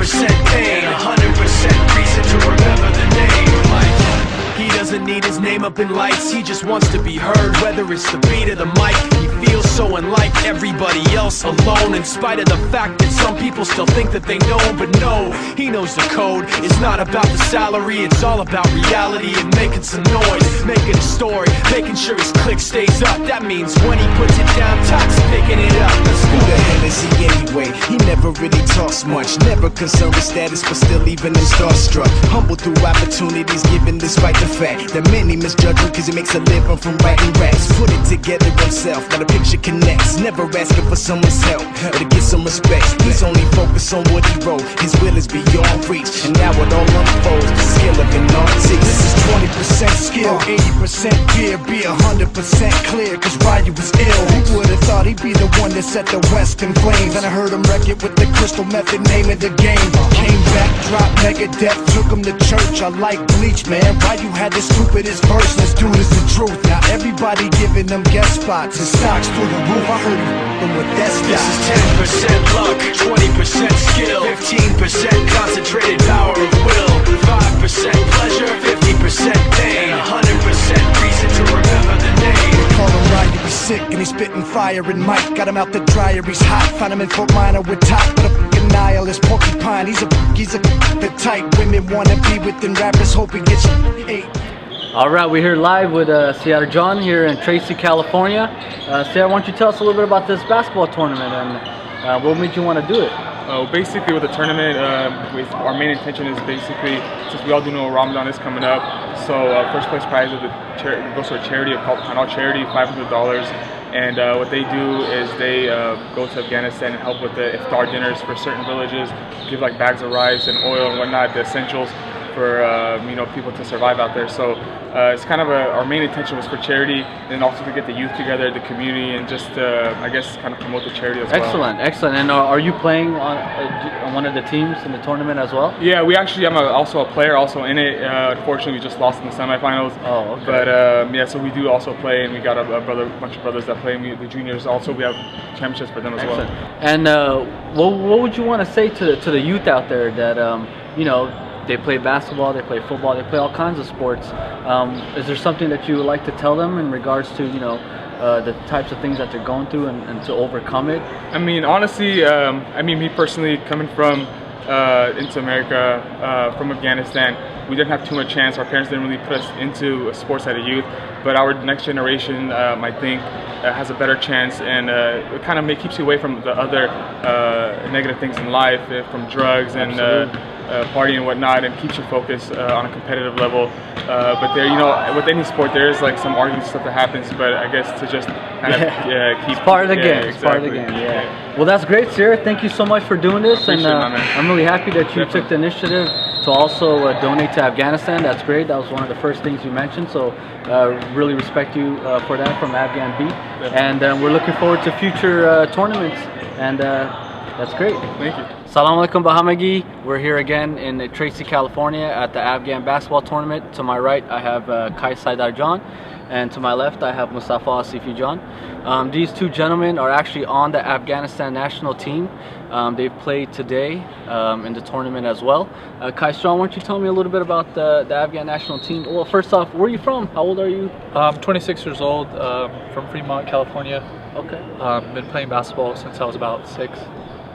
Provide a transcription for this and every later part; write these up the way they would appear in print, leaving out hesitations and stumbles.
20% pain, 100% reason to remember the name. Like, he doesn't need his name up in lights, he just wants to be heard, whether it's the beat of the mic. He feels so unlike everybody else, alone, in spite of the fact that some people still think that they know him. But no, he knows the code. It's not about the salary, it's all about reality and making some noise, making a story, making sure his click stays up. That means when he puts it down, Tox picking it up. Who the hell is he anyway? He never really talks much, never concerned with status, but still leaving him starstruck. Humble through opportunities given despite the fact that many misjudge him cause he makes a living from writing raps. Put it together himself, now the picture connects. Never asking for someone's help or to get some respect. He's only focused on what he wrote, his will is beyond reach. And now it all unfolds, the skill of an artist. This is 20% skill, 80% fear, be 100% clear, cause Ryu was ill. Who would've thought he'd be the one that set the West in flames? And I heard him wreck it with the crystal method, name of the game. Came back, dropped Megadeth, took him to church. I like Bleach, man, Ryu had the stupidest verse, this dude is the truth. Now everybody giving them guest spots and stocks through the roof. I heard him with that stock. This is 10% luck, 20% skill, 15% concentrated power of will, 5% pleasure, 50% pain, 100% reason to remember the name. They call him Ryu, he's sick and he's spitting fire and Mike got him out the dryer, he's hot. Found him in Fort Minor with top, but a fucking nihilist porcupine. He's a the type women wanna be with, and rappers hope he gets ate. All right, we're here live with Seattle John here in Tracy, California. Seattle, why don't you tell us a little bit about this basketball tournament and what made you want to do it? Basically, with the tournament, our main intention is basically, since we all do know Ramadan is coming up, so first place prize of the goes to a charity called Panal Charity, $500. And what they do is they go to Afghanistan and help with the iftar dinners for certain villages, give like bags of rice and oil and whatnot, the essentials for people to survive out there. So it's kind of our main intention was for charity, and also to get the youth together, the community, and just I guess kind of promote the charity as well. Excellent, excellent. And are you playing on one of the teams in the tournament as well? Yeah, I'm also a player, also in it. Unfortunately, we just lost in the semifinals. Oh, okay. But yeah, so we do also play, and we got a bunch of brothers that play. The juniors also, we have championships for them as Excellent. well. And what would you want to say to the youth out there that they play basketball, they play football, they play all kinds of sports? Is there something that you would like to tell them in regards to the types of things that they're going through and to overcome it? I mean, honestly, me personally, coming from into America, from Afghanistan, we didn't have too much chance. Our parents didn't really put us into sports at a youth, but our next generation, I think, has a better chance, and it kind of keeps you away from the other negative things in life, from drugs and partying and whatnot, and keeps you focused on a competitive level. But there, with any sport, there is like some arguing stuff that happens. But I guess to just kind of keep it's part of the game. Exactly. It's part of the game. Yeah. Well, that's great, Sarah. Thank you so much for doing this, and I'm really happy that you took the initiative to also donate to Afghanistan. That's great. That was one of the first things you mentioned. So really respect you for that from Afghan B. And we're looking forward to future tournaments. And that's great. Thank you. Salam alaikum Bahamagi. We're here again in Tracy, California at the Afghan basketball tournament. To my right, I have Kai Saidar John, and to my left, I have Mustafa Asifi John. These two gentlemen are actually on the Afghanistan national team. They've played today in the tournament as well. Kai Strong, why don't you tell me a little bit about the Afghan national team? Well, first off, where are you from? How old are you? I'm 26 years old, from Fremont, California. Okay. Been playing basketball since I was about 6.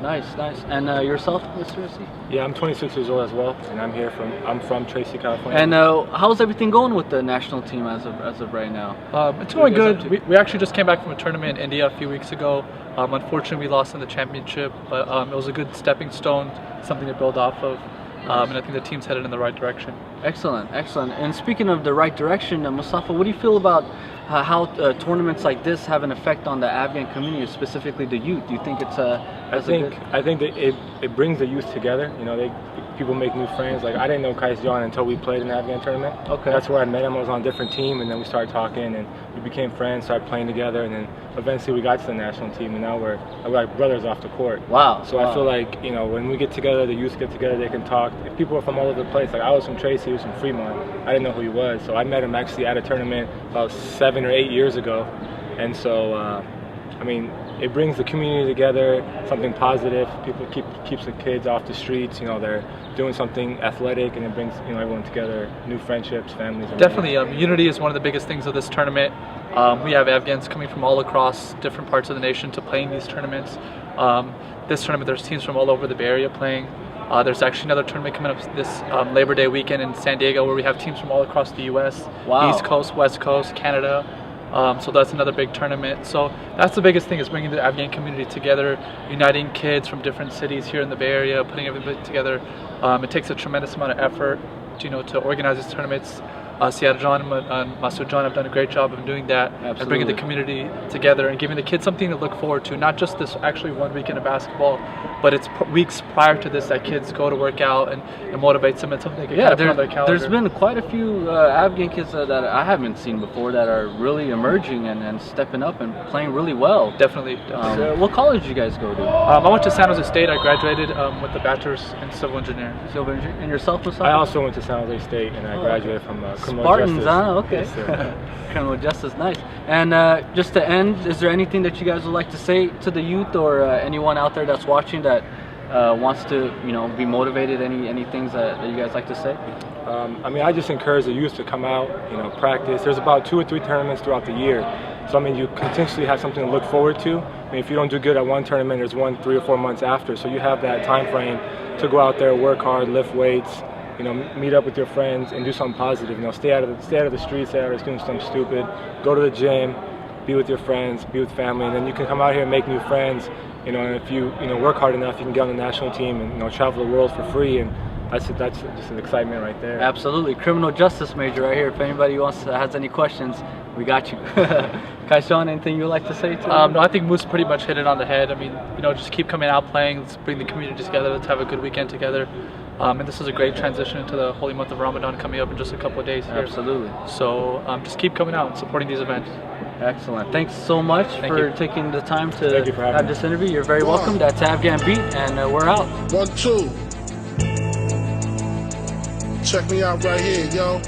Nice, nice. And yourself, Mr. Rossi? Yeah, I'm 26 years old as well, and I'm from Tracy, California. And how's everything going with the national team as of right now? It's going good. We actually just came back from a tournament in India a few weeks ago. Unfortunately, we lost in the championship, but it was a good stepping stone, something to build off of. And I think the team's headed in the right direction. Excellent, excellent. And speaking of the right direction, Mustafa, what do you feel about how tournaments like this have an effect on the Afghan community, specifically the youth? Do you think it's I think that it brings the youth together. People make new friends. Like, I didn't know Kais John until we played in the Afghan tournament. Okay. That's where I met him. I was on a different team, and then we started talking, and we became friends, started playing together, and then eventually we got to the national team, and now we're like brothers off the court. Wow. So I feel like, when we get together, the youth get together, they can talk. If people are from all over the place, like I was from Tracy, he was from Fremont, I didn't know who he was. So I met him actually at a tournament about 7 or 8 years ago. And so, it brings the community together, something positive. People keeps the kids off the streets. You know, they're doing something athletic, and it brings everyone together, new friendships, families. Definitely, unity is one of the biggest things of this tournament. We have Afghans coming from all across different parts of the nation to play in these tournaments. This tournament, there's teams from all over the Bay Area playing. There's actually another tournament coming up this Labor Day weekend in San Diego where we have teams from all across the U.S., Wow. East Coast, West Coast, Canada. So that's another big tournament. So that's the biggest thing, is bringing the Afghan community together, uniting kids from different cities here in the Bay Area, putting everybody together. It takes a tremendous amount of effort, to organize these tournaments. Siad John and Masood John have done a great job of doing that. Absolutely. And bringing the community together and giving the kids something to look forward to. Not just this actually 1 weekend of basketball, but it's weeks prior to this that kids go to work out and it motivates them. It's something they can kind of put on their calendar. There's been quite a few Afghan kids that I haven't seen before that are really emerging and stepping up and playing really well. Definitely. What college did you guys go to? I went to San Jose State. I graduated with a bachelor's in civil engineering. And yourself, Mustafa? I also went to San Jose State, and I graduated from criminal Spartans, justice. huh? Okay. Yes, sir. Criminal justice, nice. And just to end, is there anything that you guys would like to say to the youth or anyone out there that's watching that wants to, be motivated? Any things that you guys like to say? I just encourage the youth to come out, practice. There's about 2 or 3 tournaments throughout the year. So, you continuously have something to look forward to. If you don't do good at one tournament, there's one 3 or 4 months after. So you have that time frame to go out there, work hard, lift weights, meet up with your friends and do something positive. Stay out of the streets, stay out of doing something stupid. Go to the gym, be with your friends, be with family, and then you can come out here and make new friends. And if you work hard enough, you can get on the national team and travel the world for free. And that's just an excitement right there. Absolutely, criminal justice major right here. If anybody has any questions, we got you. Kaishan, anything you'd like to say to No, I think Moose pretty much hit it on the head. Just keep coming out playing. Let's bring the community together. Let's have a good weekend together. And this is a great transition into the holy month of Ramadan coming up in just a couple of days here. Absolutely. So just keep coming out and supporting these events. Excellent. Thanks so much for taking the time to have this interview. You're very welcome. That's Afghan Beat, and we're out. 1, 2. Check me out right here, yo.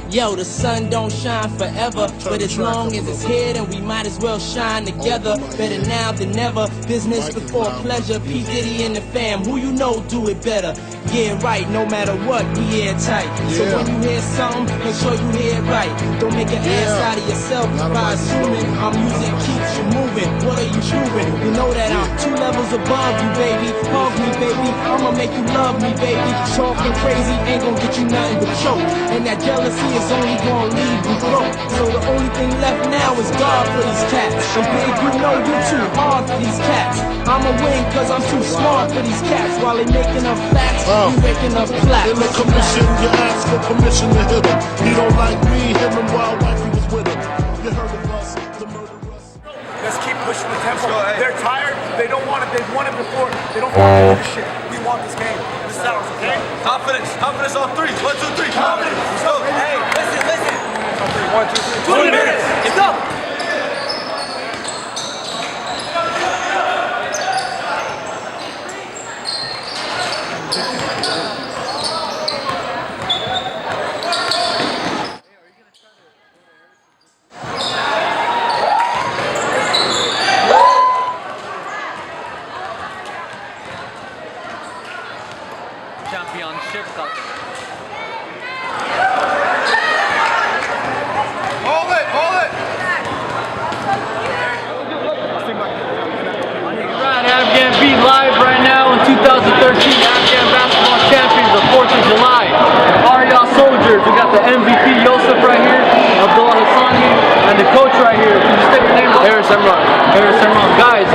Yo, the sun don't shine forever, but as long as it's here, then we might as well shine together. Better now than never, business before pleasure. P. Diddy and the fam, who you know do it better. Yeah, right, no matter what, we airtight. So when you hear something, make sure you hear it right. Don't make an ass out of yourself by assuming our music keeps you moving. What are you proving? You know that I'm 2 levels above you, baby. Hug me, baby, I'ma make you love me, baby. Talking crazy ain't gonna get you nothing but choke. And that jealousy is only gonna leave you broke. So the only thing left now is God for these cats. And big, you know you too hard for these cats. I'ma win cause I'm too smart for these cats. While they making up flats, you making up flats. In the commission, you ask for permission to hit him. He don't like me, him and wild wife, he was with him. You heard of us, the murderers. Let's keep pushing the tempo. They're tired. They don't want it. They've won it before. They don't want to do this shit. We want this game. This is ours, okay? Confidence. Confidence on 3. 1, 2, 3. Confidence. Let's go. Hey, listen. 1, 2, 3. 20 minutes. Let's go. Championship Cup. Hold it. Right, Afghan Beat live right now in 2013 Afghan Basketball Champions, the 4th of July. Are y'all soldiers? We got the MVP Yosef right here, Abdullah Hassani, and the coach right here. Can you state your name? Harris Emron. Guys,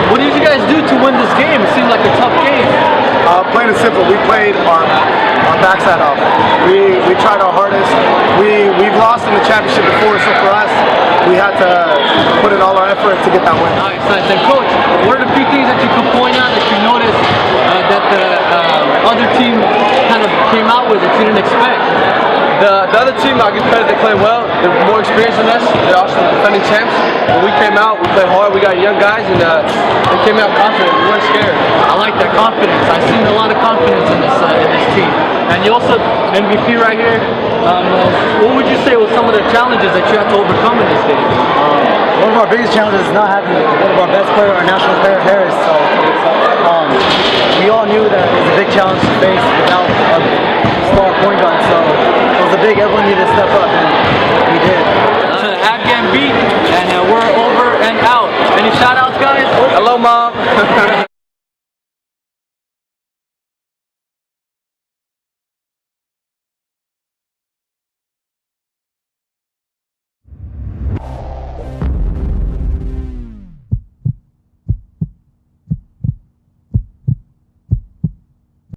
what did you guys do to win this game? It seemed like a tough game. Plain and simple, we played our backside off. We tried our hardest. We've lost in the championship before, so for us, we had to put in all our effort to get that win. Nice. And coach, what are the few things that you could point out that you noticed that the other team kind of came out with that you didn't expect? The other team, I'll give credit, they played well. They're more experienced than us. They're also defending champs. When we came out, we played hard. We got young guys, and they came out confident. We weren't scared. I like that confidence. I've seen a lot of confidence in this team. And you also MVP right here. What would you say was some of the challenges that you had to overcome in this game? One of our biggest challenges is not having one of our best players, our national player, Harris. So we all knew that it was a big challenge to face without a star point guard. So it was a big, everyone needed to step up, and we did. Afghan beat, and we're over and out. Any shout outs, guys? Hello, Mom.